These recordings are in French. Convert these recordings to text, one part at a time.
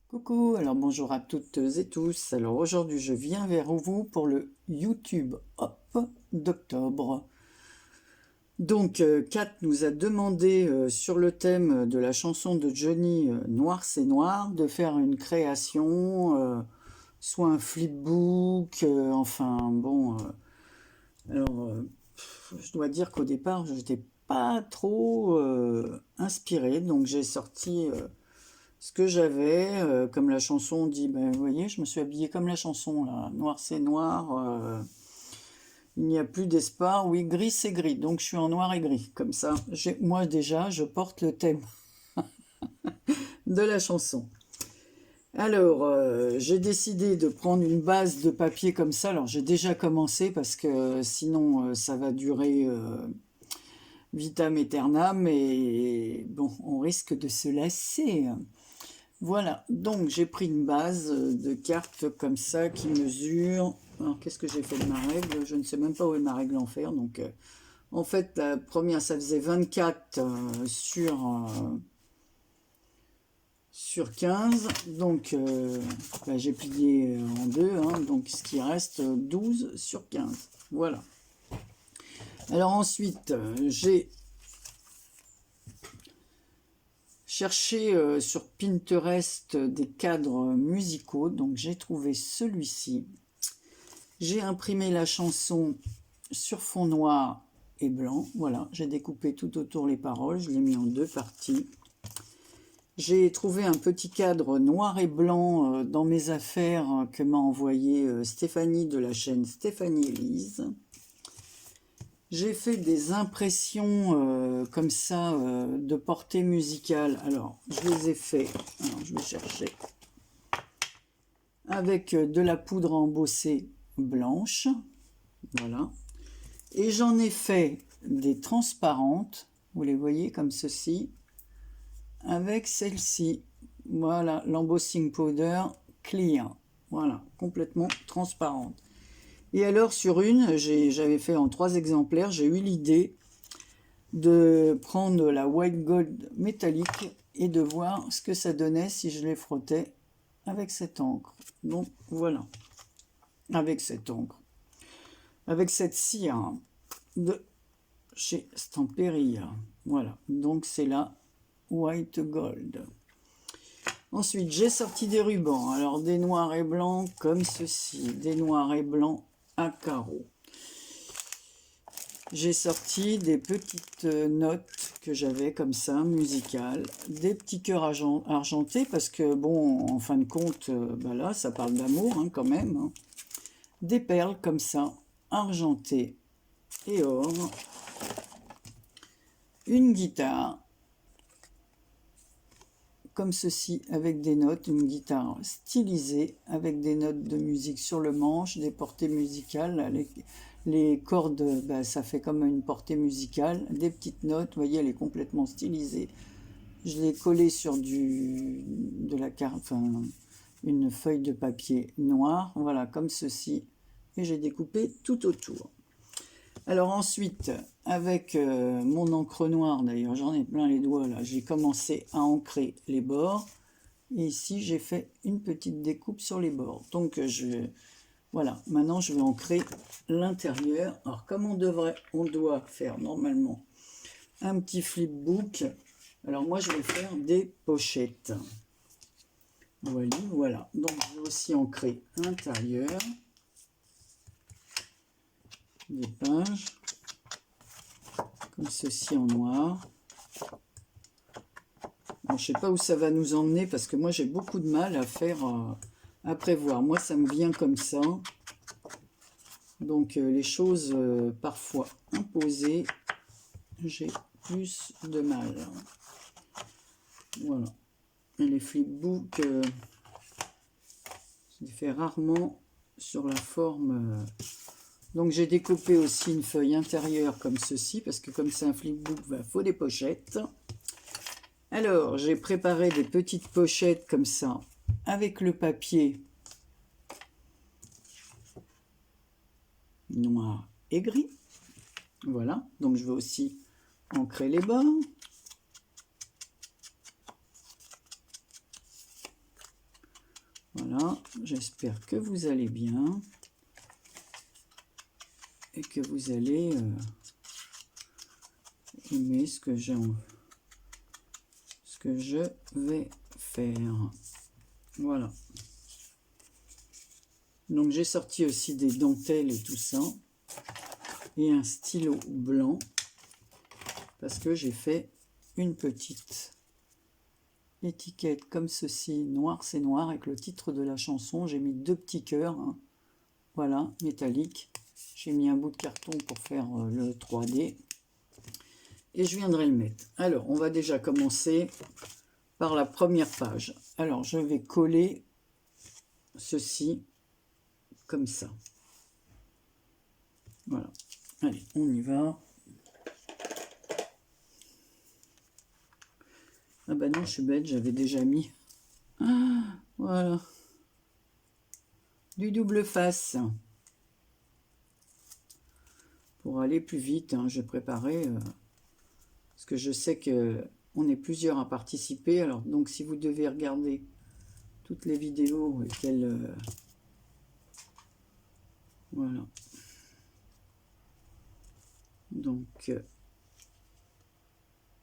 Coucou, alors bonjour à toutes et tous. Alors aujourd'hui je viens vers vous pour le YouTube Hop d'octobre. Donc Kat nous a demandé sur le thème de la chanson de Johnny Noir c'est noir de faire une création, soit un flipbook, enfin bon. Je dois dire qu'au départ je n'étais pas trop inspirée, donc j'ai sorti ce que j'avais, comme la chanson dit, ben, vous voyez, je me suis habillée comme la chanson, là, noir c'est noir, il n'y a plus d'espoir, oui, gris c'est gris, donc je suis en noir et gris, comme ça, moi déjà, je porte le thème de la chanson. Alors, j'ai décidé de prendre une base de papier comme ça, alors j'ai déjà commencé, parce que sinon, ça va durer vitam aeternam, et bon, on risque de se lasser. Voilà, donc j'ai pris une base de cartes comme ça qui mesure. Alors qu'est-ce que j'ai fait de ma règle? Je ne sais même pas où est ma règle en fer. Donc en fait, la première ça faisait 24 sur 15. Donc j'ai plié en deux. Hein, donc ce qui reste 12 sur 15. Voilà. Alors ensuite, j'ai cherché sur Pinterest des cadres musicaux, donc j'ai trouvé celui-ci. J'ai imprimé la chanson sur fond noir et blanc, voilà, j'ai découpé tout autour les paroles, je l'ai mis en deux parties. J'ai trouvé un petit cadre noir et blanc dans mes affaires que m'a envoyé Stéphanie de la chaîne Stéphanie Elise. J'ai fait des impressions comme ça de portée musicale. Alors, je les ai fait, alors je vais chercher, avec de la poudre embossée blanche. Voilà. Et j'en ai fait des transparentes, vous les voyez comme ceci, avec celle-ci. Voilà, l'embossing powder clear. Voilà, complètement transparente. Et alors sur une, j'avais fait en 3 exemplaires, j'ai eu l'idée de prendre la white gold métallique et de voir ce que ça donnait si je les frottais avec cette encre. Donc voilà, avec cette encre, avec cette cire de chez Stamperia. Voilà, donc c'est la white gold. Ensuite, j'ai sorti des rubans. Alors des noirs et blancs comme ceci, des noirs et blancs à carreaux. J'ai sorti des petites notes que j'avais comme ça, musicales, des petits cœurs argentés, parce que bon, en fin de compte, ben là, ça parle d'amour hein, quand même. Hein. Des perles comme ça, argentées et or. Une guitare, comme ceci, avec des notes, une guitare stylisée, avec des notes de musique sur le manche, des portées musicales, les cordes, ben, ça fait comme une portée musicale, des petites notes, vous voyez, elle est complètement stylisée. Je l'ai collée sur de la carte, enfin, une feuille de papier noir, voilà, comme ceci, et j'ai découpé tout autour. Alors ensuite, avec mon encre noire, d'ailleurs j'en ai plein les doigts là, j'ai commencé à ancrer les bords. Et ici j'ai fait une petite découpe sur les bords. Donc voilà, maintenant je vais ancrer l'intérieur. Alors comme on doit faire normalement un petit flipbook, alors moi je vais faire des pochettes. Voilà, donc je vais aussi ancrer l'intérieur des pages. Comme ceci en noir. Bon, je ne sais pas où ça va nous emmener parce que moi j'ai beaucoup de mal à faire, à prévoir. Moi ça me vient comme ça. Donc les choses parfois imposées, j'ai plus de mal. Voilà. Et les flipbooks, je les fais rarement sur la forme. Donc j'ai découpé aussi une feuille intérieure comme ceci, parce que comme c'est un flipbook, il faut des pochettes. Alors j'ai préparé des petites pochettes comme ça, avec le papier noir et gris. Voilà, donc je vais aussi ancrer les bords. Voilà, j'espère que vous allez bien et que vous allez aimer ce que je vais faire. Voilà. Donc j'ai sorti aussi des dentelles et tout ça, et un stylo blanc, parce que j'ai fait une petite étiquette comme ceci, noir c'est noir, avec le titre de la chanson. J'ai mis 2 petits cœurs, hein, voilà, métalliques. J'ai mis un bout de carton pour faire le 3D, et je viendrai le mettre. Alors, on va déjà commencer par la première page. Alors, je vais coller ceci comme ça. Voilà. Allez, on y va. Ah bah non, je suis bête, j'avais déjà mis. Ah, voilà. Du double face. Pour aller plus vite, hein, je préparais. Parce que je sais qu'on est plusieurs à participer. Alors, donc, si vous devez regarder toutes les vidéos et qu'elles... voilà. Donc,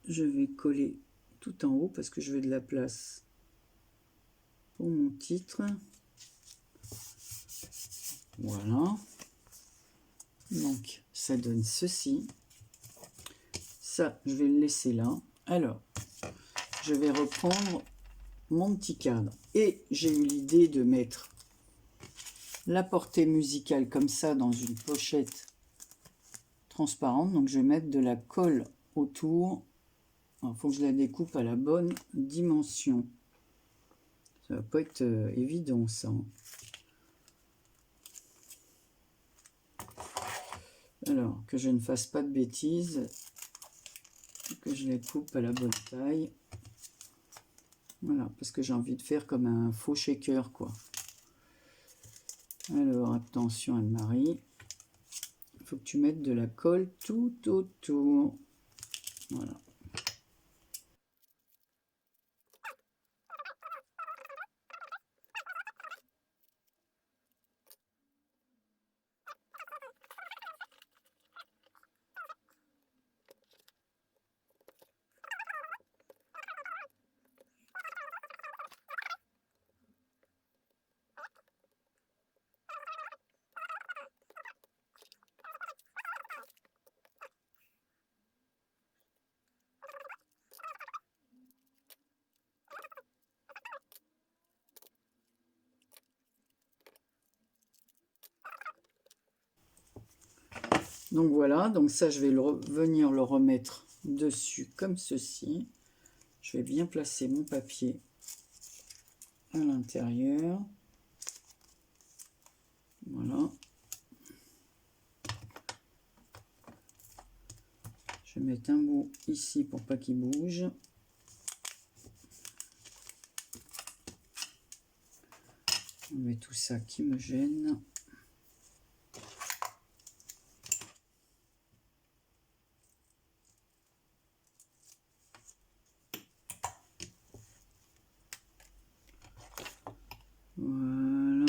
je vais coller tout en haut parce que je veux de la place pour mon titre. Voilà. Donc, ça donne ceci. Ça, je vais le laisser là. Alors, je vais reprendre mon petit cadre. Et j'ai eu l'idée de mettre la portée musicale comme ça dans une pochette transparente. Donc, je vais mettre de la colle autour. Il faut que je la découpe à la bonne dimension. Ça va pas être évident, ça. Alors, que je ne fasse pas de bêtises. Que je les coupe à la bonne taille. Voilà, parce que j'ai envie de faire comme un faux shaker, quoi. Alors, attention Anne-Marie. Il faut que tu mettes de la colle tout autour. Voilà. Donc voilà, donc ça je vais venir le remettre dessus comme ceci. Je vais bien placer mon papier à l'intérieur. Voilà. Je vais mettre un bout ici pour pas qu'il bouge. On met tout ça qui me gêne. Voilà.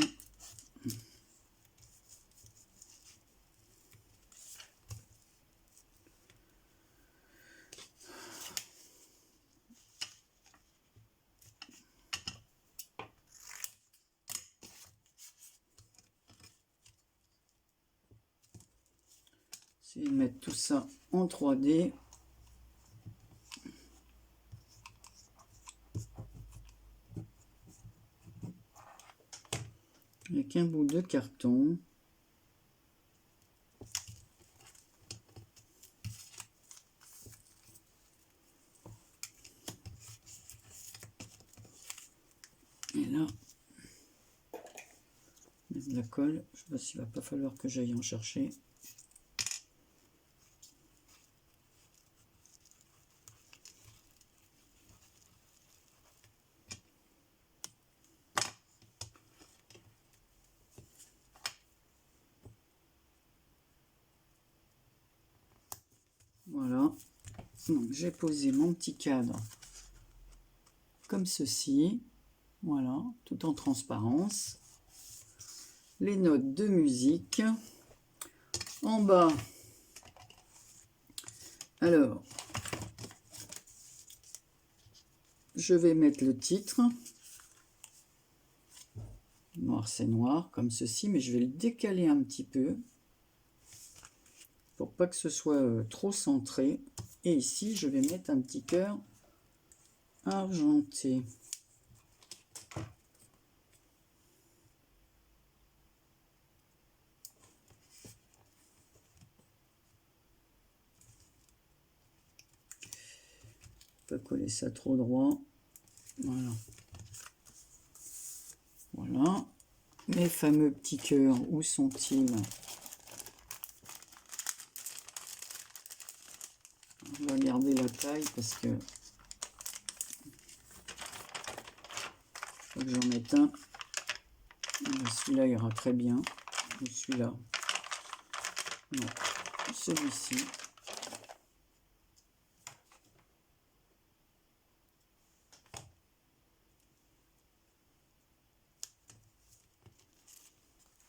C'est mettre tout ça en 3D. Avec un bout de carton. Et là, mettre de la colle. Je ne sais pas s'il va pas falloir que j'aille en chercher. Voilà. Donc j'ai posé mon petit cadre comme ceci, voilà, tout en transparence. Les notes de musique. En bas, alors, je vais mettre le titre. Noir c'est noir, comme ceci, mais je vais le décaler un petit peu pour pas que ce soit trop centré. Et ici, je vais mettre un petit cœur argenté. Pas coller ça trop droit. Voilà. Voilà. Mes fameux petits cœurs, où sont-ils? On va garder la taille parce que faut que j'en mette un. Celui-là ira très bien. Ou celui-là. Non, celui-ci.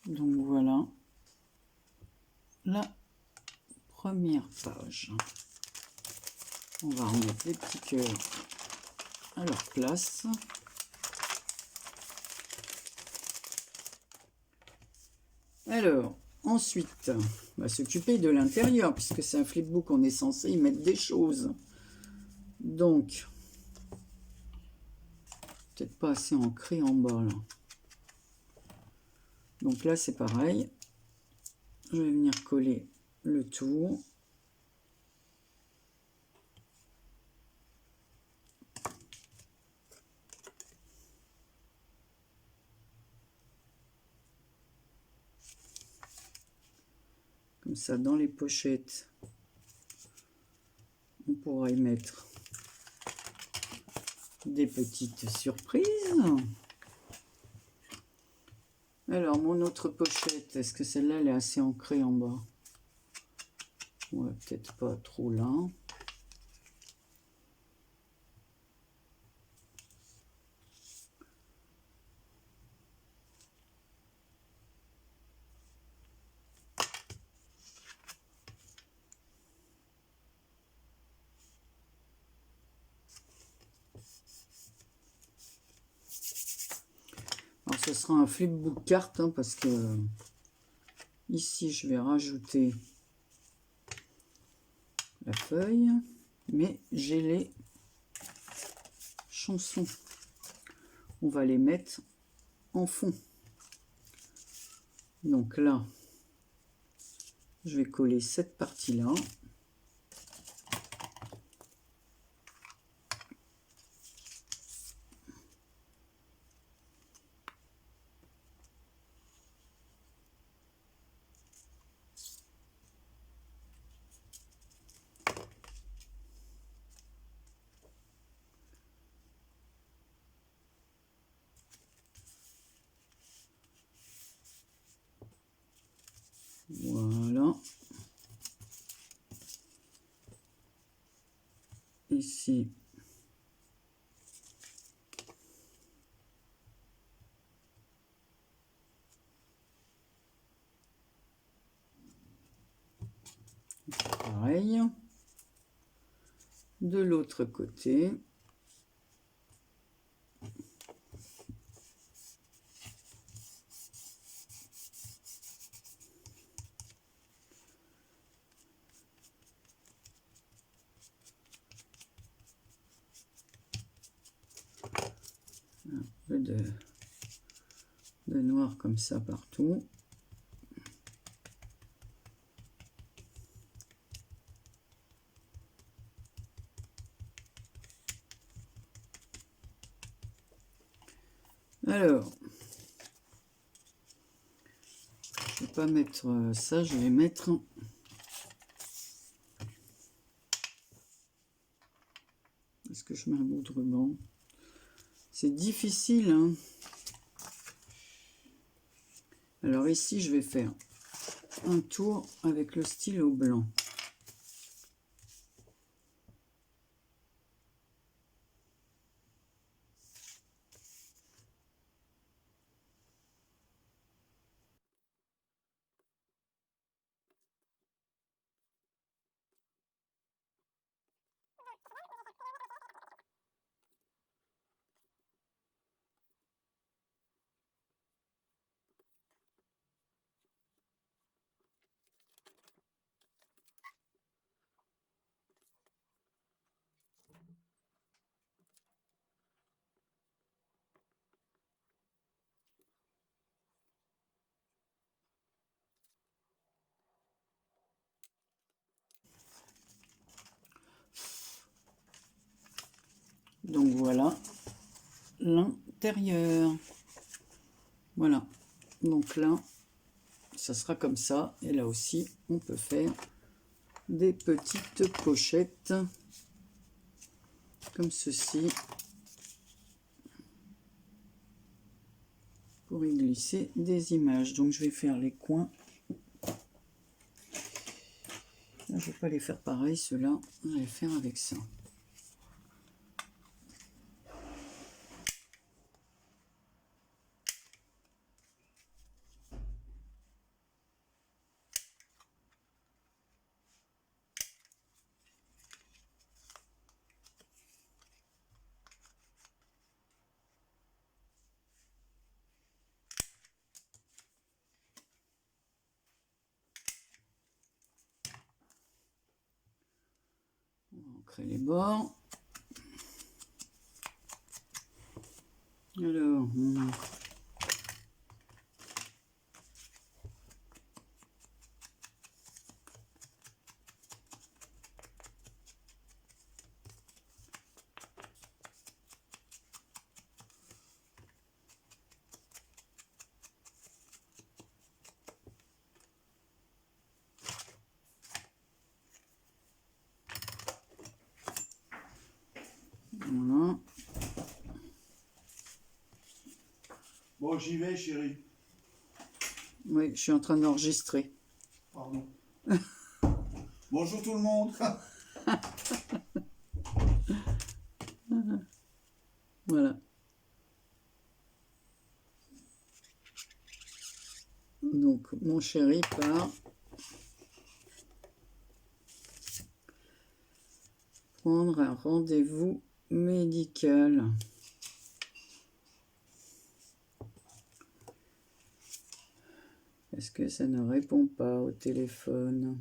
Donc voilà la première page. On va remettre les petits cœurs à leur place. Alors, ensuite, on va s'occuper de l'intérieur, puisque c'est un flipbook, on est censé y mettre des choses. Donc, peut-être pas assez ancré en bas, là. Donc là, c'est pareil. Je vais venir coller le tour. Comme ça, dans les pochettes, on pourra y mettre des petites surprises. Alors, mon autre pochette, est-ce que celle-là, elle est assez ancrée en bas? Ouais, peut-être pas trop là. Alors, ce sera un flipbook carte, hein, parce que ici, je vais rajouter la feuille, mais j'ai les chansons. On va les mettre en fond. Donc là, je vais coller cette partie-là. Voilà. Ici. Pareil. De l'autre côté. Un peu de noir comme ça partout. Alors, je ne vais pas mettre ça, je vais mettre... Est-ce que je mets un bout de ruban? C'est difficile, hein. Alors ici, je vais faire un tour avec le stylo blanc. Donc voilà l'intérieur. Voilà. Donc là, ça sera comme ça. Et là aussi, on peut faire des petites pochettes comme ceci pour y glisser des images. Donc je vais faire les coins. Là, je vais pas les faire pareil, ceux-là, on va les faire avec ça. On crée les bords. Alors, voilà. Bon, j'y vais, chérie. Oui, je suis en train d'enregistrer. Pardon. Bonjour tout le monde. Voilà. Donc, mon chéri part prendre un rendez-vous médical. Est-ce que ça ne répond pas au téléphone?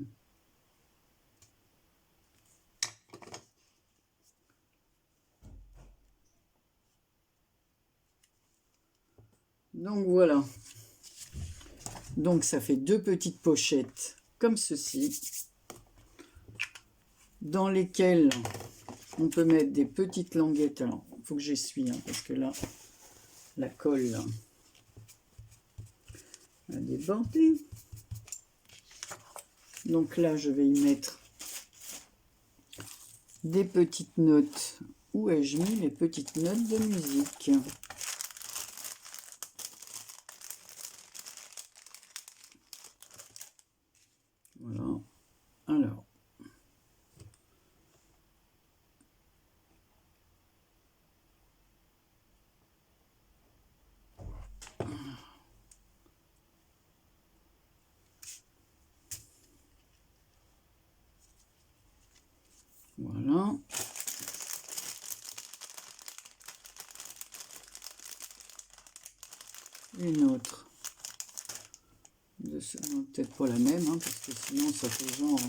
Donc voilà. Donc ça fait deux petites pochettes comme ceci, dans lesquelles on peut mettre des petites languettes. Alors, il faut que j'essuie, hein, parce que là, la colle là, a débordé. Donc là, je vais y mettre des petites notes. Où ai-je mis les petites notes de musique? Voilà. Alors. Voilà. Une autre. Peut-être pas la même, hein, parce que sinon ça fait genre...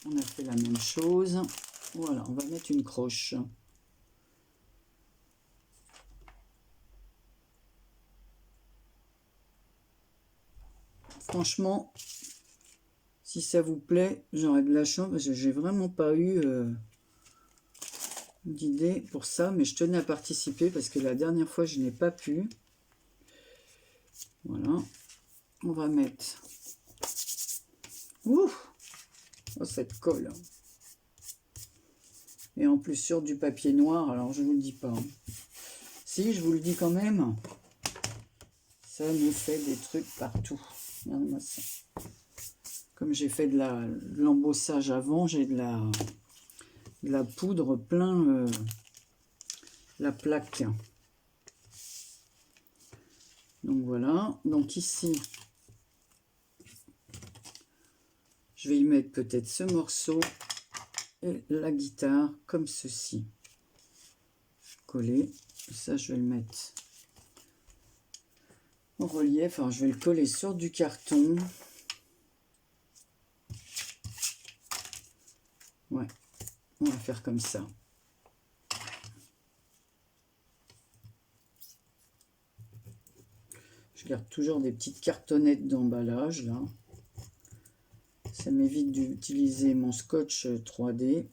On a fait la même chose. Voilà, on va mettre une croche. Franchement, si ça vous plaît, j'aurais de la chance, parce que j'ai vraiment pas eu d'idée pour ça, mais je tenais à participer parce que la dernière fois je n'ai pas pu. Voilà, on va mettre... Ouf, oh, cette colle. Et en plus sur du papier noir, alors je vous le dis pas. Hein. Si, je vous le dis quand même, ça me fait des trucs partout. Regardez-moi ça. Comme j'ai fait de l'embossage avant, j'ai de la poudre plein la plaque. Donc voilà. Donc ici, je vais y mettre peut-être ce morceau et la guitare comme ceci. Coller. Ça, je vais le mettre en relief. Alors, je vais le coller sur du carton. Ouais, on va faire comme ça. Je garde toujours des petites cartonnettes d'emballage là. Ça m'évite d'utiliser mon scotch 3D.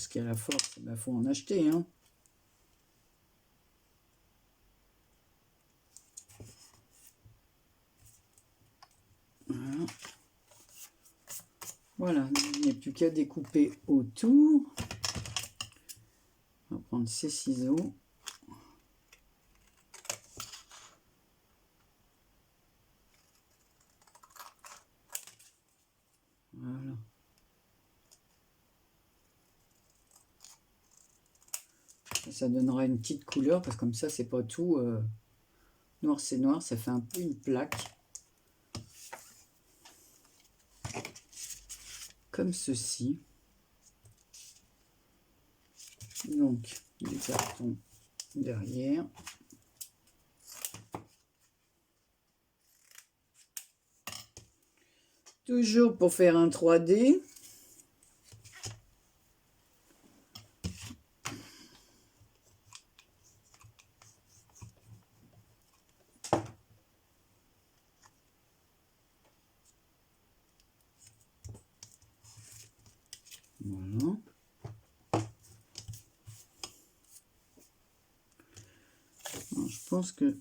ce qui a la force, il faut en acheter, hein. Voilà. Voilà, il n'y a plus qu'à découper autour. On va prendre ces ciseaux. Voilà. Ça donnera une petite couleur, parce que comme ça, c'est pas tout noir, c'est noir, ça fait un peu une plaque. Comme ceci. Donc, du carton derrière. Toujours pour faire un 3D. Voilà. Alors, je pense que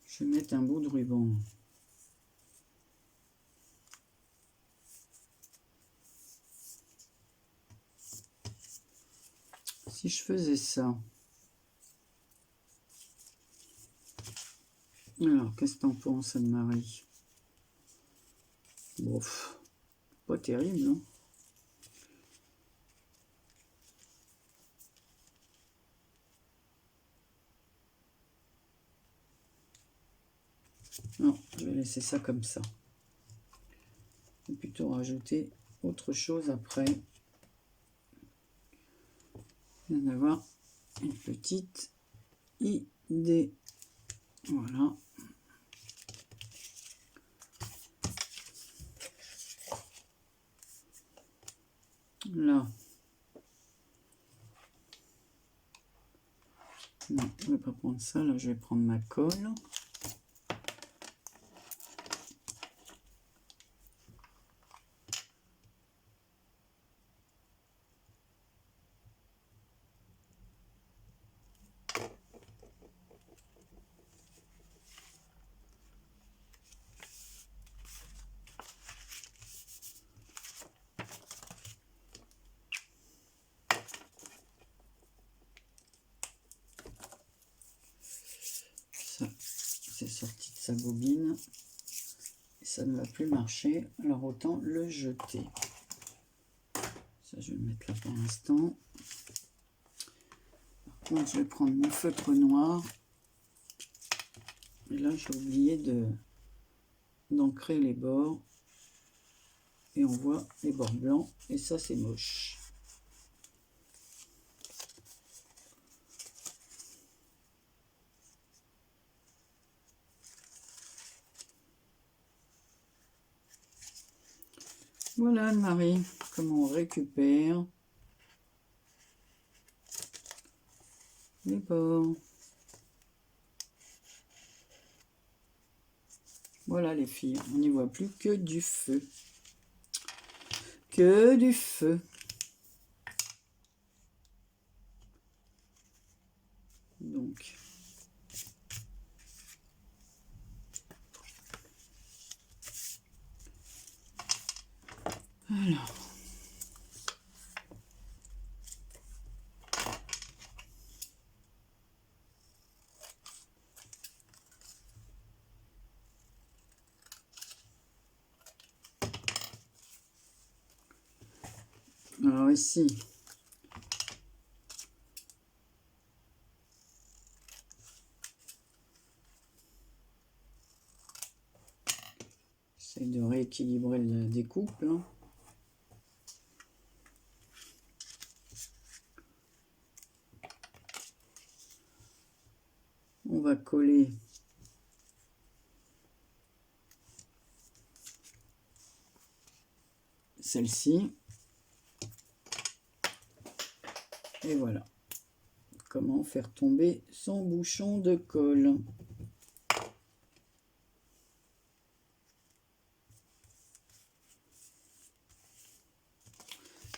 je vais mettre un bout de ruban. Si je faisais ça. Alors, qu'est-ce que t'en penses, Anne-Marie? Bon, pas terrible, hein? Non, je vais laisser ça comme ça. Je vais plutôt rajouter autre chose après. Il va y avoir une petite idée. Voilà. Là. Non, je ne vais pas prendre ça. Là, je vais prendre ma colle. C'est sorti de sa bobine et ça ne va plus marcher, alors autant le jeter. Ça, je vais le mettre là pour l'instant. Par contre, je vais prendre mon feutre noir et là j'ai oublié d'ancrer les bords et on voit les bords blancs et ça c'est moche. Voilà Anne-Marie, comment on récupère les bords. Voilà les filles, on n'y voit plus que du feu. Que du feu. Donc, alors. Alors ici, j'essaie de rééquilibrer la découpe, hein. On va coller celle-ci. Et voilà. Comment faire tomber son bouchon de colle.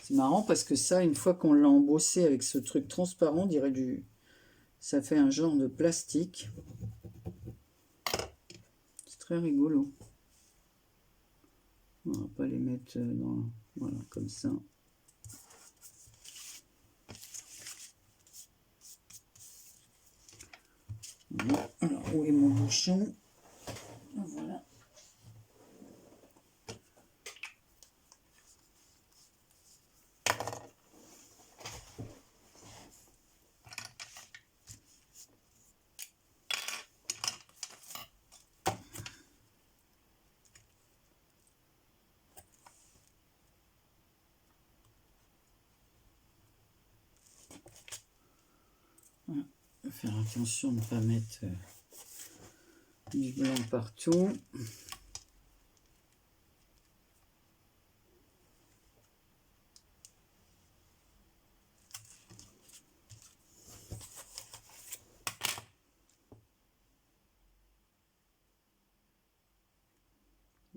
C'est marrant parce que ça, une fois qu'on l'a embossé avec ce truc transparent, on dirait ça fait un genre de plastique. C'est très rigolo. On va pas les mettre dans... Voilà, comme ça. Voilà. Alors, où est mon bouchon? Voilà. Voilà. Faire attention de ne pas mettre du blanc partout.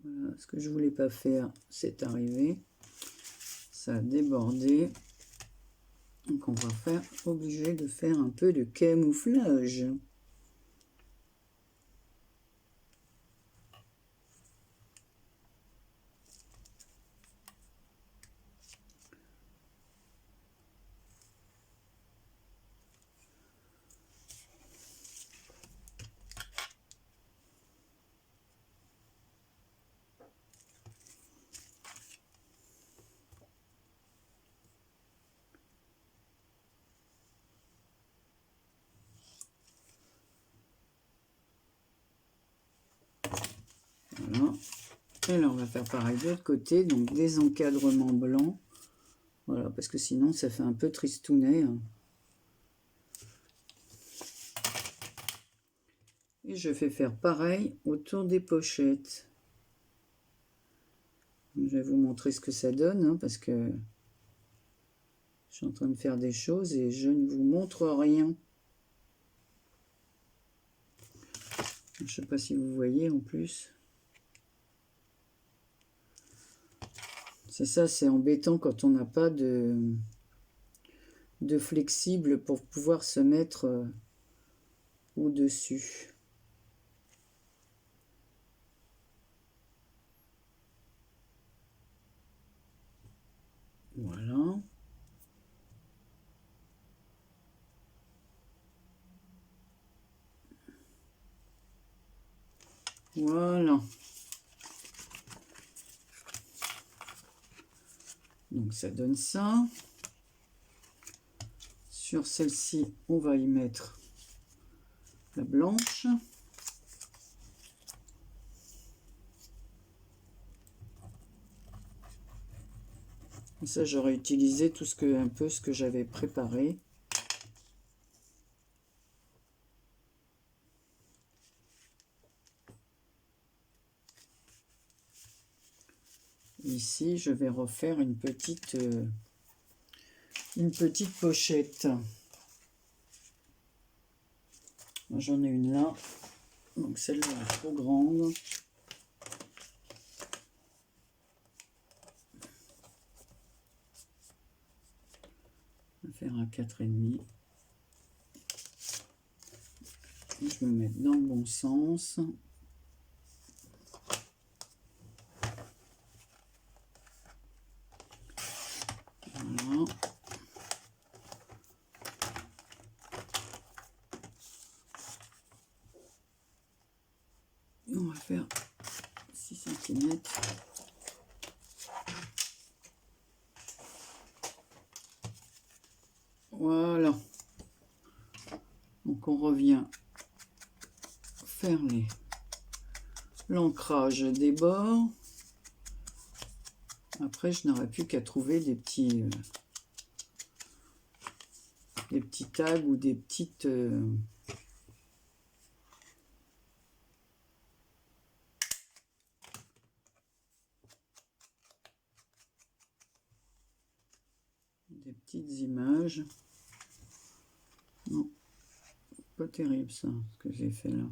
Voilà, ce que je voulais pas faire, c'est arrivé. Ça a débordé. Donc on va faire obligé de faire un peu de camouflage. Voilà. Et là on va faire pareil de l'autre côté, donc des encadrements blancs. Voilà, parce que sinon ça fait un peu tristounet. Et je vais faire pareil autour des pochettes. Je vais vous montrer ce que ça donne, parce que je suis en train de faire des choses et je ne vous montre rien. Je ne sais pas si vous voyez en plus. C'est ça, c'est embêtant quand on n'a pas de flexible pour pouvoir se mettre au-dessus. Voilà. Voilà. Donc ça donne ça. Sur celle-ci, on va y mettre la blanche. Et ça, j'aurais utilisé un peu ce que j'avais préparé. Ici, je vais refaire une petite pochette. J'en ai une là. Donc celle-là est trop grande. On va faire un 4,5. Je vais me mettre dans le bon sens. Voilà. Et on va faire 6 cm. Voilà. Donc on revient faire l'ancrage des bords. Après, je n'aurai plus qu'à trouver des petits tags ou des petites images. Non, pas terrible ça, ce que j'ai fait là.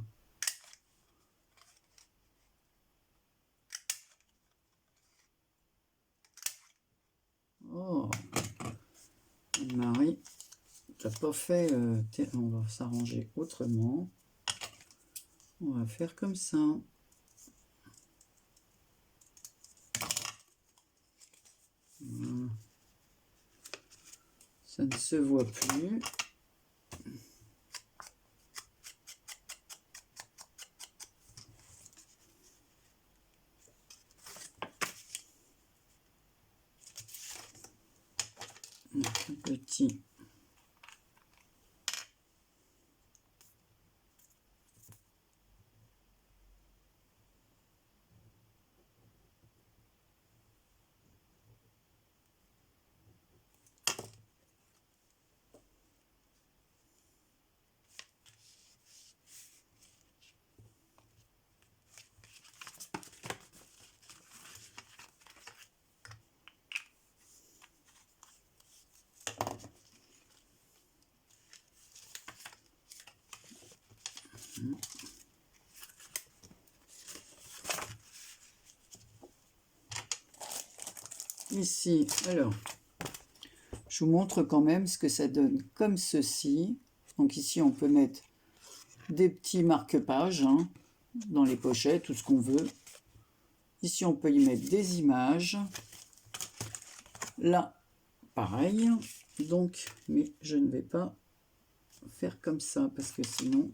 Oh, serait pas fait, on va s'arranger autrement. On va faire comme ça. Voilà. Ça ne se voit plus. Un petit. Ici, alors, je vous montre quand même ce que ça donne comme ceci. Donc ici, on peut mettre des petits marque-pages hein, dans les pochettes, tout ce qu'on veut. Ici, on peut y mettre des images. Là, pareil. Donc, mais je ne vais pas faire comme ça parce que sinon...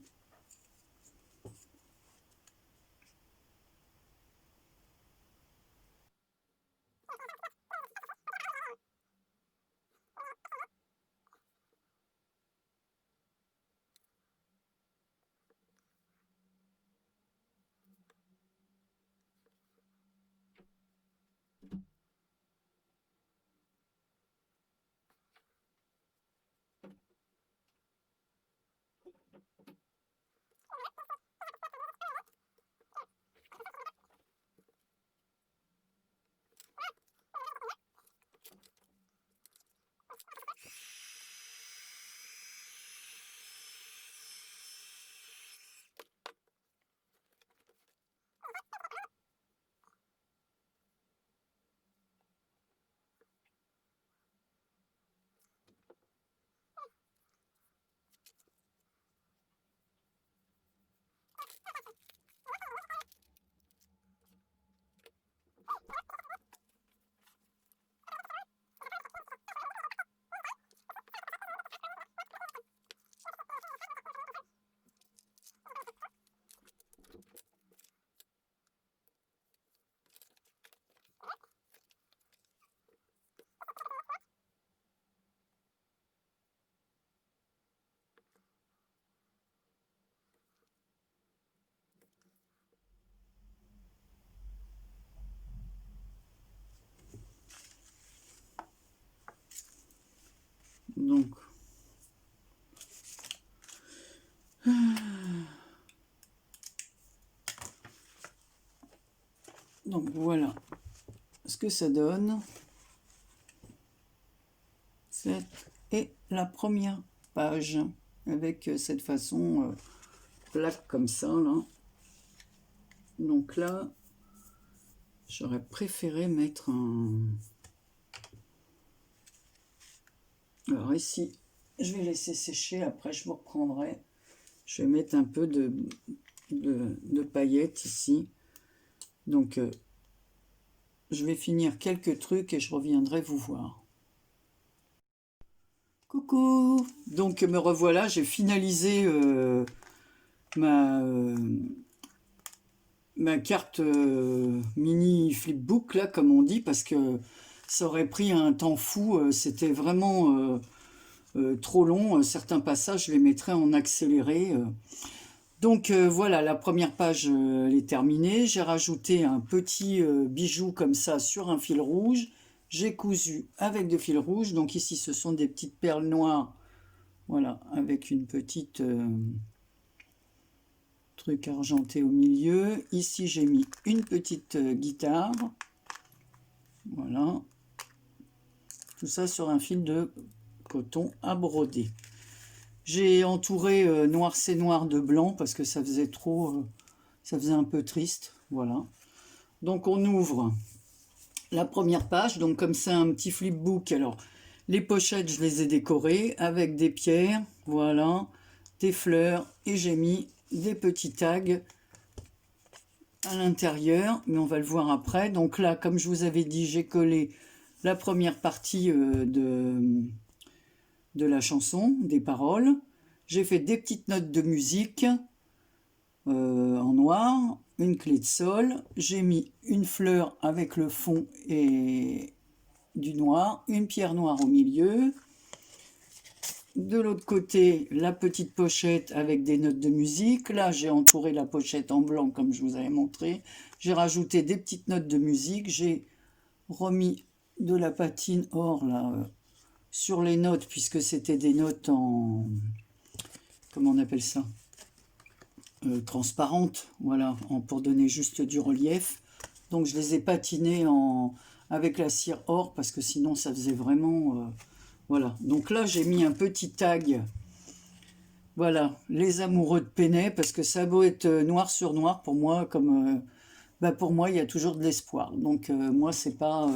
Donc voilà ce que ça donne. Cette est la première page avec cette façon plaque comme ça là. Donc là, j'aurais préféré mettre un... Alors ici, je vais laisser sécher, après je vous reprendrai. Je vais mettre un peu de paillettes ici. Donc, je vais finir quelques trucs et je reviendrai vous voir. Coucou! Donc, me revoilà, j'ai finalisé ma carte mini flipbook, là, comme on dit, parce que ça aurait pris un temps fou. C'était vraiment trop long. Certains passages, je les mettrais en accéléré. Donc voilà, la première page elle est terminée. J'ai rajouté un petit bijou comme ça sur un fil rouge. J'ai cousu avec de fil rouge. Donc ici, ce sont des petites perles noires. Voilà, avec une petite truc argenté au milieu. Ici, j'ai mis une petite guitare. Voilà. Tout ça sur un fil de coton à broder. J'ai entouré noir c'est noir de blanc parce que ça faisait trop, ça faisait un peu triste, voilà. Donc on ouvre la première page, donc comme c'est un petit flipbook, alors Les pochettes, je les ai décorées avec des pierres, voilà, des fleurs, et j'ai mis des petits tags à l'intérieur, mais on va le voir après. Donc là, comme je vous avais dit, j'ai collé la première partie de la chanson, des paroles. J'ai fait des petites notes de musique en noir, une clé de sol. J'ai mis une fleur avec le fond et du noir, une pierre noire au milieu. De l'autre côté, la petite pochette avec des notes de musique. Là, j'ai entouré la pochette en blanc comme je vous avais montré. J'ai rajouté des petites notes de musique. J'ai remis de la patine or là sur les notes puisque c'était des notes en... Comment on appelle ça, transparentes, voilà, pour donner juste du relief. Donc je les ai patinées avec la cire or parce que sinon ça faisait vraiment... Voilà, donc là j'ai mis un petit tag, voilà, les amoureux de Penney, parce que ça a beau être noir sur noir, pour moi, comme, pour moi il y a toujours de l'espoir. Donc moi c'est pas,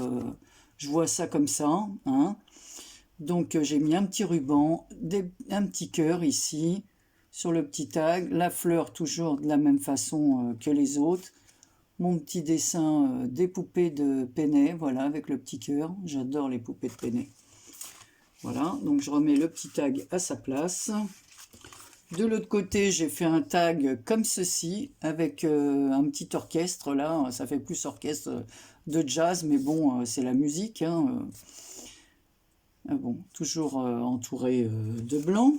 je vois ça comme ça, hein. Donc j'ai mis un petit ruban, un petit cœur ici, sur le petit tag, la fleur toujours de la même façon que les autres, mon petit dessin des poupées de Penney, voilà, avec le petit cœur, j'adore les poupées de Penney. Voilà, donc je remets le petit tag à sa place. De l'autre côté, j'ai fait un tag comme ceci, avec un petit orchestre, là, ça fait plus orchestre de jazz, mais bon, c'est la musique, hein. Bon, toujours entouré de blanc.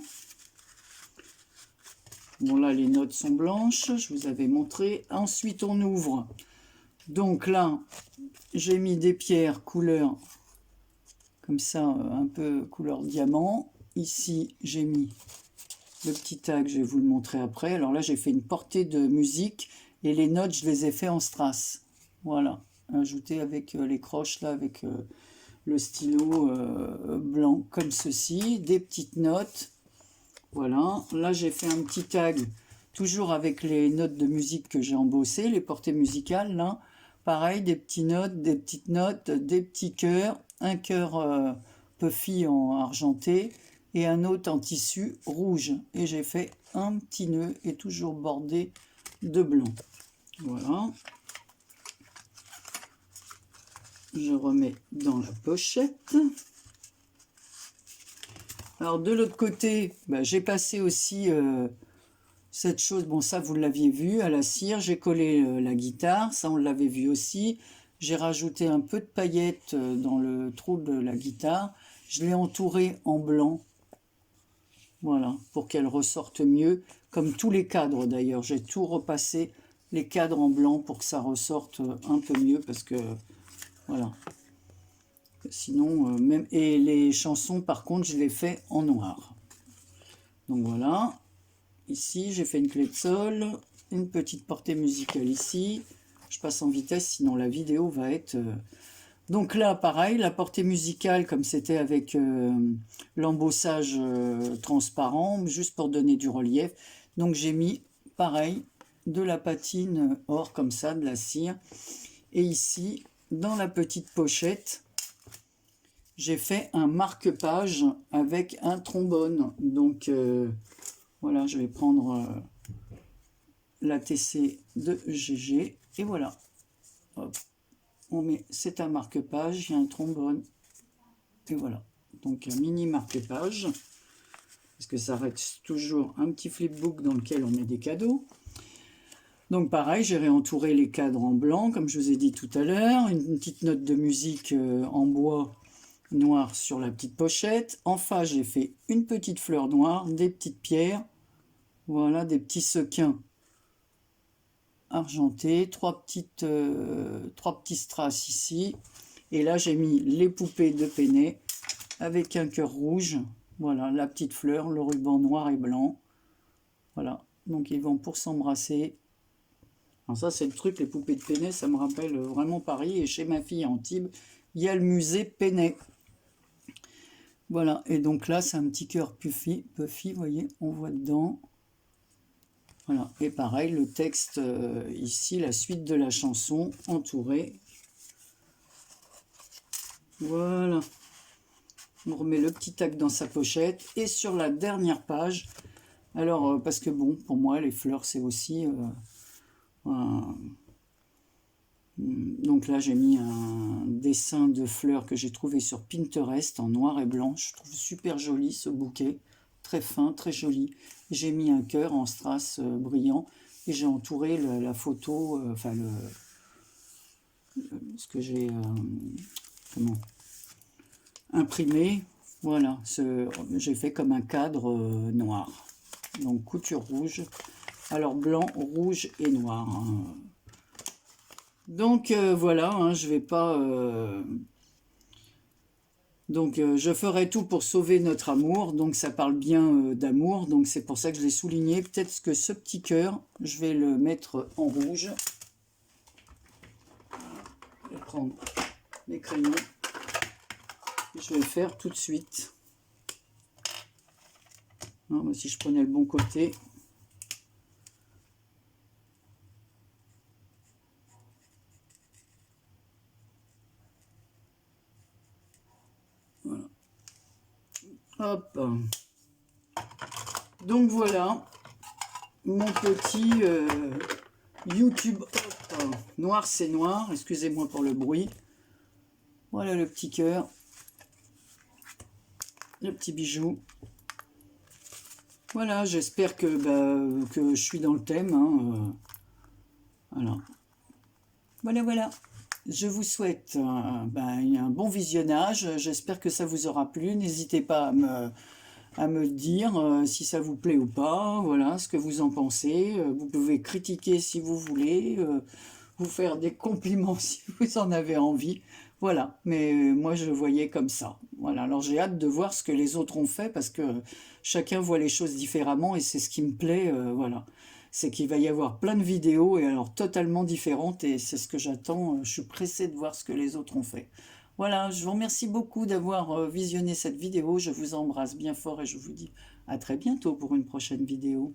Bon, là, les notes sont blanches, je vous avais montré. Ensuite, on ouvre. Donc là, j'ai mis des pierres couleur comme ça, un peu couleur diamant. Ici, j'ai mis le petit tag, je vais vous le montrer après. Alors là, j'ai fait une portée de musique et les notes, je les ai fait en strass. Voilà, ajouté avec les croches, là, avec le stylo blanc, comme ceci. Des petites notes. Voilà, là, j'ai fait un petit tag, toujours avec les notes de musique que j'ai embossées, les portées musicales, là. Pareil, des petites notes, des petits cœurs, un cœur puffy en argenté et un autre en tissu rouge. Et j'ai fait un petit nœud et toujours bordé de blanc. Voilà. Je remets dans la pochette. Alors de l'autre côté, j'ai passé aussi... cette chose, bon ça vous l'aviez vu à la cire, j'ai collé la guitare, ça on l'avait vu aussi. J'ai rajouté un peu de paillettes dans le trou de la guitare. Je l'ai entourée en blanc, voilà, pour qu'elle ressorte mieux, comme tous les cadres d'ailleurs. J'ai tout repassé, les cadres en blanc, pour que ça ressorte un peu mieux, parce que, voilà. Sinon, même... Et les chansons, par contre, je les fais en noir. Donc voilà. Ici, j'ai fait une clé de sol, une petite portée musicale ici. Je passe en vitesse, sinon la vidéo va être... Donc là, pareil, la portée musicale, comme c'était avec l'embossage transparent, juste pour donner du relief. Donc j'ai mis, pareil, de la patine or, comme ça, de la cire. Et ici, dans la petite pochette, j'ai fait un marque-page avec un trombone. Donc... voilà, je vais prendre la TC de GG et voilà. Hop. On met, c'est un marque-page, il y a un trombone et voilà. Donc un mini marque-page parce que ça reste toujours un petit flipbook dans lequel on met des cadeaux. Donc pareil, j'ai réentouré les cadres en blanc comme je vous ai dit tout à l'heure. Une petite note de musique en bois noir sur la petite pochette. En face, j'ai fait une petite fleur noire, des petites pierres. Voilà, des petits sequins argentés, trois petits strass ici. Et là, j'ai mis les poupées de Penney avec un cœur rouge. Voilà, la petite fleur, le ruban noir et blanc. Voilà, donc ils vont pour s'embrasser. Alors ça, c'est le truc, les poupées de Penney, ça me rappelle vraiment Paris. Et chez ma fille à Antibes, il y a le musée Penney. Voilà, et donc là, c'est un petit cœur puffy, vous voyez, on voit dedans. Voilà, et pareil, le texte ici, la suite de la chanson, entourée. Voilà. On remet le petit tac dans sa pochette. Et sur la dernière page, alors, parce que bon, pour moi, les fleurs, c'est aussi... donc là, j'ai mis un dessin de fleurs que j'ai trouvé sur Pinterest en noir et blanc. Je trouve super joli ce bouquet. Très fin, très joli. J'ai mis un cœur en strass brillant. Et j'ai entouré la photo, enfin, ce que j'ai imprimé. Voilà, j'ai fait comme un cadre noir. Donc couture rouge. Alors blanc, rouge et noir. Hein. Donc voilà, hein, je vais pas... Donc je ferai tout pour sauver notre amour. Donc ça parle bien d'amour. Donc c'est pour ça que je l'ai souligné. Peut-être que ce petit cœur, je vais le mettre en rouge. Je vais prendre mes crayons. Je vais le faire tout de suite. Non, si je prenais le bon côté. Voilà. Hop. Donc voilà mon petit YouTube. Hop. Noir c'est noir. Excusez-moi pour le bruit. Voilà le petit cœur. Le petit bijou. Voilà, j'espère que je suis dans le thème. Hein, voilà. Voilà. Je vous souhaite un bon visionnage. J'espère que ça vous aura plu. N'hésitez pas à me dire si ça vous plaît ou pas. Voilà, ce que vous en pensez. Vous pouvez critiquer si vous voulez. Vous faire des compliments si vous en avez envie. Voilà, mais moi je le voyais comme ça. Voilà, alors j'ai hâte de voir ce que les autres ont fait parce que chacun voit les choses différemment et c'est ce qui me plaît, voilà. C'est qu'il va y avoir plein de vidéos et alors totalement différentes et c'est ce que j'attends. Je suis pressée de voir ce que les autres ont fait. Voilà, je vous remercie beaucoup d'avoir visionné cette vidéo. Je vous embrasse bien fort et je vous dis à très bientôt pour une prochaine vidéo.